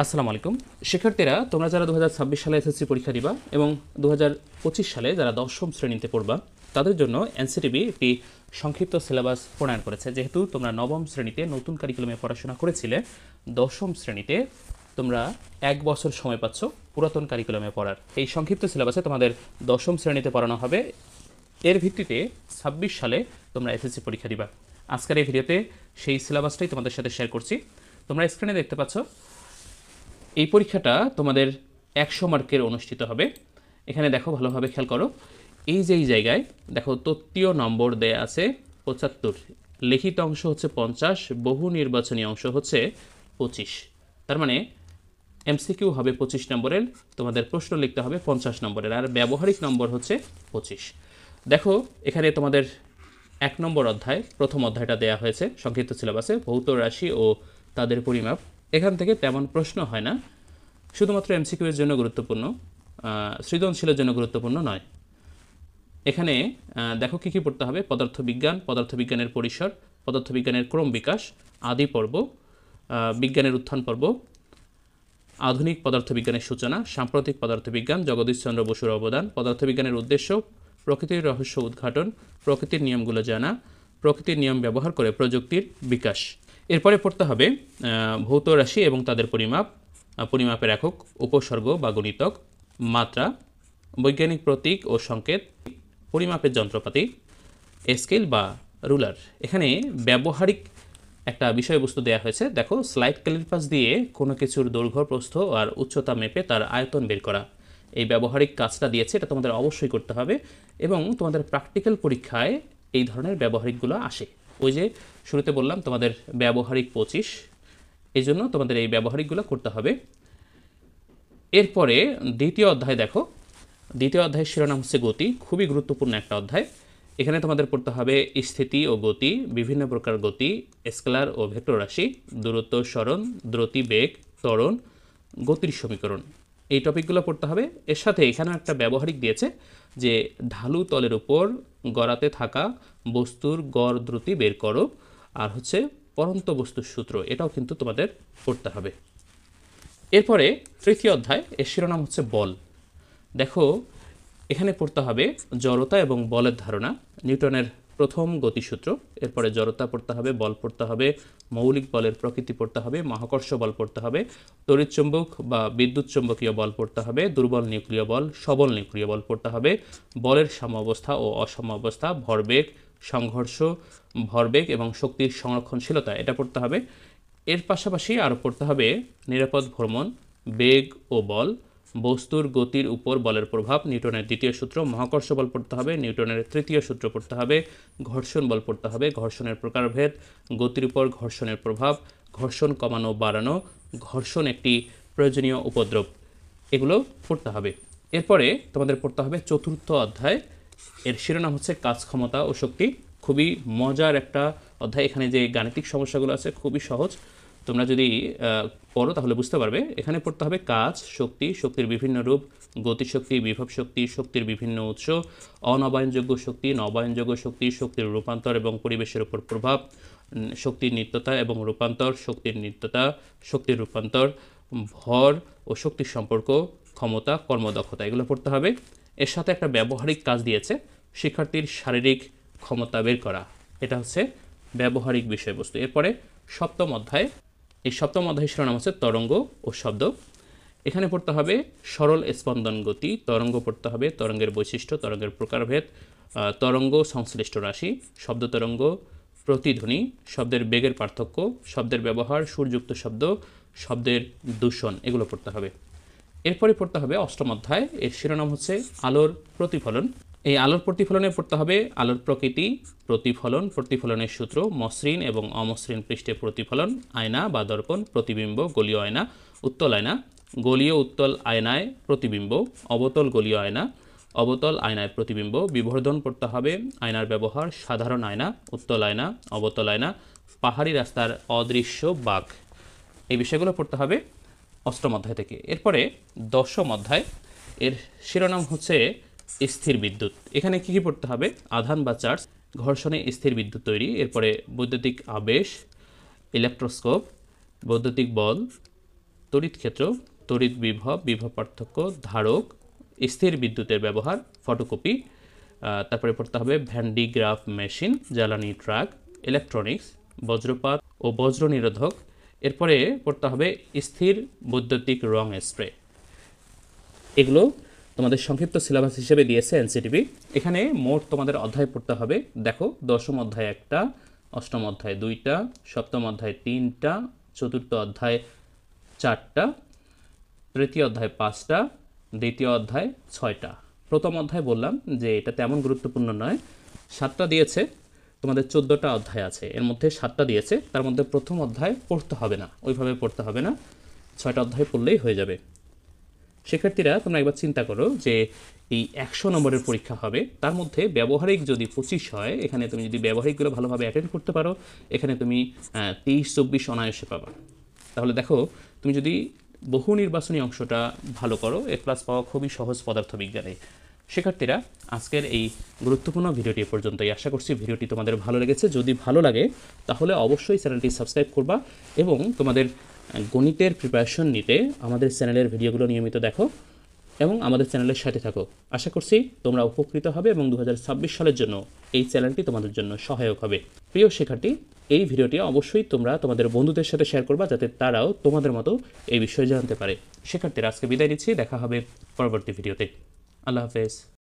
আসসালামু আলাইকুম শিক্ষার্থীরা, তোমরা যারা 2026 সালে এসএসসি পরীক্ষা দিবা এবং 2025 সালে যারা দশম শ্রেণীতে পড়বা তাদের জন্য এনসিটিবি একটি সংক্ষিপ্ত সিলেবাস প্রণয়ন করেছে। যেহেতু তোমরা নবম শ্রেণীতে নতুন কারিকুলামে পড়াশোনা করেছিলে, দশম শ্রেণীতে তোমরা এক বছর সময় পাচ্ছ পুরাতন কারিকুলামে পড়ার। এই সংক্ষিপ্ত সিলেবাসে তোমাদের দশম শ্রেণীতে পড়ানো হবে। এর ভিত্তিতে 26 সালে তোমরা এসএসসি পরীক্ষা দিবা। আজকের এই ভিডিওতে সেই সিলেবাসটাই তোমাদের সাথে শেয়ার করছি। তোমরা স্ক্রিনে দেখতে পাচ্ছ এই পরীক্ষাটা তোমাদের 100 মার্কের অনুষ্ঠিত হবে। এখানে দেখো, ভালোভাবে খেয়াল করো, এই জায়গায় দেখো তত্ত্বীয় নম্বর দেয়া আছে 75, লিখিত অংশ হচ্ছে 50, বহু নির্বাচনী অংশ হচ্ছে 25। তার মানে এমসিকিউ হবে 25 নম্বরের, তোমাদের প্রশ্ন লিখতে হবে 50 নম্বরের, আর ব্যবহারিক নম্বর হচ্ছে 25। দেখো এখানে তোমাদের 1 নম্বর অধ্যায়, প্রথম অধ্যায়টা দেয়া হয়েছে সংক্ষিপ্ত সিলেবাসে, ভৌত রাশি ও তাদের পরিমাপ। এখান থেকে তেমন প্রশ্ন হয় না, শুধুমাত্র এমসিকিউ এর জন্য গুরুত্বপূর্ণ, সৃজনশীলের জন্য গুরুত্বপূর্ণ নয়। এখানে দেখো কী কী পড়তে হবে: পদার্থবিজ্ঞান, পদার্থবিজ্ঞানের পরিসর, পদার্থবিজ্ঞানের ক্রম বিকাশ, আদি পর্ব, বিজ্ঞানের উত্থান পর্ব, আধুনিক পদার্থবিজ্ঞানের সূচনা, সাম্প্রতিক পদার্থবিজ্ঞান, জগদীশচন্দ্র বসুর অবদান, পদার্থবিজ্ঞানের উদ্দেশ্য, প্রকৃতির রহস্য উদ্ঘাটন, প্রকৃতির নিয়মগুলো জানা, প্রকৃতির নিয়ম ব্যবহার করে প্রযুক্তির বিকাশ। এরপরে পড়তে হবে ভৌত রাশি এবং তাদের পরিমাপ, পরিমাপের একক, উপসর্গ বা গণিতক, মাত্রা, বৈজ্ঞানিক প্রতীক ও সংকেত, পরিমাপের যন্ত্রপাতি, স্কেল বা রুলার। এখানে ব্যবহারিক একটা বিষয়বস্তু দেওয়া হয়েছে। দেখো, স্লাইড ক্যালিপাস দিয়ে কোনো কিছুর দৈর্ঘ্য, প্রস্থ আর উচ্চতা মেপে তার আয়তন বের করা। এই ব্যবহারিক কাজটা দিয়েছে, এটা তোমাদের অবশ্যই করতে হবে এবং তোমাদের প্র্যাকটিক্যাল পরীক্ষায় এই ধরনের ব্যবহারিকগুলো আসে। ওই যে শুরুতে বললাম তোমাদের ব্যবহারিক 25, এই জন্য তোমাদের এই ব্যবহারিকগুলো করতে হবে। এরপরে দ্বিতীয় অধ্যায় দেখো, দ্বিতীয় অধ্যায়ের শিরোনাম হচ্ছে গতি, খুবই গুরুত্বপূর্ণ একটা অধ্যায়। এখানে তোমাদের পড়তে হবে স্থিতি ও গতি, বিভিন্ন প্রকার গতি, স্কেলার ও ভেক্টর রাশি, দূরত্ব, সরণ, দ্রুতি, বেগ, ত্বরণ, গতির সমীকরণ। এই টপিকগুলো পড়তে হবে। এর সাথে এখানে একটা ব্যবহারিক দিয়েছে যে ঢালু তলের উপর গড়াতে থাকা বস্তুর গড় দ্রুতি বের করো, আর হচ্ছে পরন্ত বস্তুর সূত্র, এটাও কিন্তু তোমাদের পড়তে হবে। এরপরে তৃতীয় অধ্যায়, এর শিরোনাম হচ্ছে বল। দেখো এখানে পড়তে হবে জড়তা এবং বলের ধারণা, নিউটনের প্রথম গতিসূত্র। এরপরে জড়তা পড়তে হবে, বল পড়তে হবে, মৌলিক বলের প্রকৃতি পড়তে হবে, মহাকর্ষ বল পড়তে হবে, তড়িৎচুম্বক বা বিদ্যুৎ চুম্বকীয় বল পড়তে হবে, দুর্বল নিউক্লিয় বল, সবল নিউক্লিয় বল পড়তে হবে, বলের সাম্যাবস্থা ও অসাম্যাবস্থা, ভরবেগ, সংঘর্ষ, ভরবেগ এবং শক্তির সংরক্ষণশীলতা, এটা পড়তে হবে। এর পাশাপাশি আরও পড়তে হবে নিরাপদ ভ্রমণ, বেগ ও বল, বস্তুর গতির উপর বলের প্রভাব, নিউটনের দ্বিতীয় সূত্র, মহাকর্ষ বল পড়তে হবে, নিউটনের তৃতীয় সূত্র পড়তে হবে, ঘর্ষণ বল পড়তে হবে, ঘর্ষণের প্রকারভেদ, গতির উপর ঘর্ষণের প্রভাব, ঘর্ষণ কমানো বাড়ানো, ঘর্ষণ একটি প্রয়োজনীয় উপদ্রব, এগুলো পড়তে হবে। এরপরে তোমাদের পড়তে হবে চতুর্থ অধ্যায়, এর শিরোনাম হচ্ছে কাজ, ক্ষমতা ও শক্তি। খুবই মজার একটা অধ্যায়। এখানে যে গাণিতিক সমস্যাগুলো আছে খুবই সহজ, তোমরা যদি পড়ো তাহলে বুঝতে পারবে। এখানে পড়তে হবে কাজ, শক্তি, শক্তির বিভিন্ন রূপ, গতিশক্তি, বিভব শক্তি, শক্তির বিভিন্ন উৎস, অনবায়নযোগ্য শক্তি, নবায়নযোগ্য শক্তি, শক্তির রূপান্তর এবং পরিবেশের উপর প্রভাব, শক্তির নিত্যতা এবং রূপান্তর, শক্তির নিত্যতা, শক্তির রূপান্তর, ভর ও শক্তির সম্পর্ক, ক্ষমতা, কর্মদক্ষতা, এগুলো পড়তে হবে। এর সাথে একটা ব্যবহারিক কাজ দিয়েছে, শিক্ষার্থীর শারীরিক ক্ষমতা বের করা, এটা হচ্ছে ব্যবহারিক বিষয়বস্তু। এরপরে সপ্তম অধ্যায়, এই সপ্তম অধ্যায়ের শিরোনাম হচ্ছে তরঙ্গ ও শব্দ। এখানে পড়তে হবে সরল স্পন্দন গতি, তরঙ্গ পড়তে হবে, তরঙ্গের বৈশিষ্ট্য, তরঙ্গের প্রকারভেদ, তরঙ্গ সংশ্লিষ্ট রাশি, শব্দ তরঙ্গ, প্রতিধ্বনি, শব্দের বেগের পার্থক্য, শব্দের ব্যবহার, সুরযুক্ত শব্দ, শব্দের দূষণ, এগুলো পড়তে হবে। এরপরে পড়তে হবে অষ্টম অধ্যায়, এর শিরোনাম হচ্ছে আলোর প্রতিফলন। এই আলোর প্রতিফলনে পড়তে হবে আলোর প্রকৃতি, প্রতিফলন, প্রতিফলনের সূত্র, মসৃণ এবং অমসৃণ পৃষ্ঠে প্রতিফলন, আয়না বা দর্পণ, প্রতিবিম্ব, গলীয় আয়না, উত্তল আয়না, গলীয় উত্তল আয়নায় প্রতিবিম্ব, অবতল গলীয় আয়না, অবতল আয়নায় প্রতিবিম্ব, বিবর্ধন পড়তে হবে, আয়নার ব্যবহার, সাধারণ আয়না, উত্তল আয়না, অবতল আয়না, পাহাড়ি রাস্তার অদৃশ্য বাঘ, এই বিষয়গুলো পড়তে হবে অষ্টম অধ্যায় থেকে। এরপরে দশম অধ্যায়, এর শিরোনাম হচ্ছে স্থির বিদ্যুৎ। এখানে কী কী পড়তে হবে: আধান বা চার্জ, ঘর্ষণে স্থির বিদ্যুৎ তৈরি, এরপরে বৈদ্যুতিক আবেশ, ইলেকট্রোস্কোপ, বৈদ্যুতিক বল, তড়িৎ ক্ষেত্র, তড়িৎ বিভব, বিভব পার্থক্য, ধারক, স্থির বিদ্যুতের ব্যবহার, ফটোকপি, তারপরে পড়তে হবে ভ্যান ডি গ্রাফ মেশিন, জ্বালানি ট্রাক, ইলেকট্রনিক্স, বজ্রপাত ও বজ্র নিরোধক। এরপরে পড়তে হবে স্থির বৈদ্যুতিক রং স্প্রে। এগুলো তোমাদের সংক্ষিপ্ত সিলেবাস হিসেবে দিয়েছে এনসিটিভি। এখানে মোট তোমাদের অধ্যায় পড়তে হবে, দেখো দশম অধ্যায় 1টা, অষ্টম অধ্যায় 2টা, সপ্তম অধ্যায় 3টা, চতুর্থ অধ্যায় 4টা, তৃতীয় অধ্যায় 5টা, দ্বিতীয় অধ্যায় 6টা। প্রথম অধ্যায় বললাম যে এটা তেমন গুরুত্বপূর্ণ নয়, 7টা দিয়েছে, তোমাদের 14টা অধ্যায় আছে, এর মধ্যে 7টা দিয়েছে, তার মধ্যে প্রথম অধ্যায় পড়তে হবে না, ওইভাবে পড়তে হবে না, 6টা অধ্যায় পড়লেই হয়ে যাবে। শিক্ষার্থীরা তোমরা একবার চিন্তা করো যে এই 100 নম্বরের পরীক্ষা হবে, তার মধ্যে ব্যবহারিক যদি 25 হয়, এখানে তুমি যদি ব্যবহারিকগুলো ভালোভাবে অ্যাটেন্ড করতে পারো, এখানে তুমি 23-24 অনায়াসে পাবা। তাহলে দেখো তুমি যদি বহু নির্বাচনী অংশটা ভালো করো, এ প্লাস পাওয়া খুবই সহজ পদার্থবিজ্ঞানে। শিক্ষার্থীরা আজকের এই গুরুত্বপূর্ণ ভিডিওটি পর্যন্তই। আশা করছি ভিডিওটি তোমাদের ভালো লেগেছে। যদি ভালো লাগে তাহলে অবশ্যই চ্যানেলটি সাবস্ক্রাইব করবা এবং তোমাদের গণিতের প্রিপারেশন নিতে আমাদের চ্যানেলের ভিডিওগুলো নিয়মিত দেখো এবং আমাদের চ্যানেলের সাথে থাকো। আশা করছি তোমরা উপকৃত হবে এবং 2026 সালের জন্য এই চ্যানেলটি তোমাদের জন্য সহায়ক হবে। প্রিয় শিক্ষার্থী, এই ভিডিওটি অবশ্যই তোমরা তোমাদের বন্ধুদের সাথে শেয়ার করবা যাতে তারাও তোমাদের মতো এই বিষয়ে জানতে পারে। শিক্ষার্থীরা আজকে বিদায় নিচ্ছি, দেখা হবে পরবর্তী ভিডিওতে। আল্লাহ হাফেজ।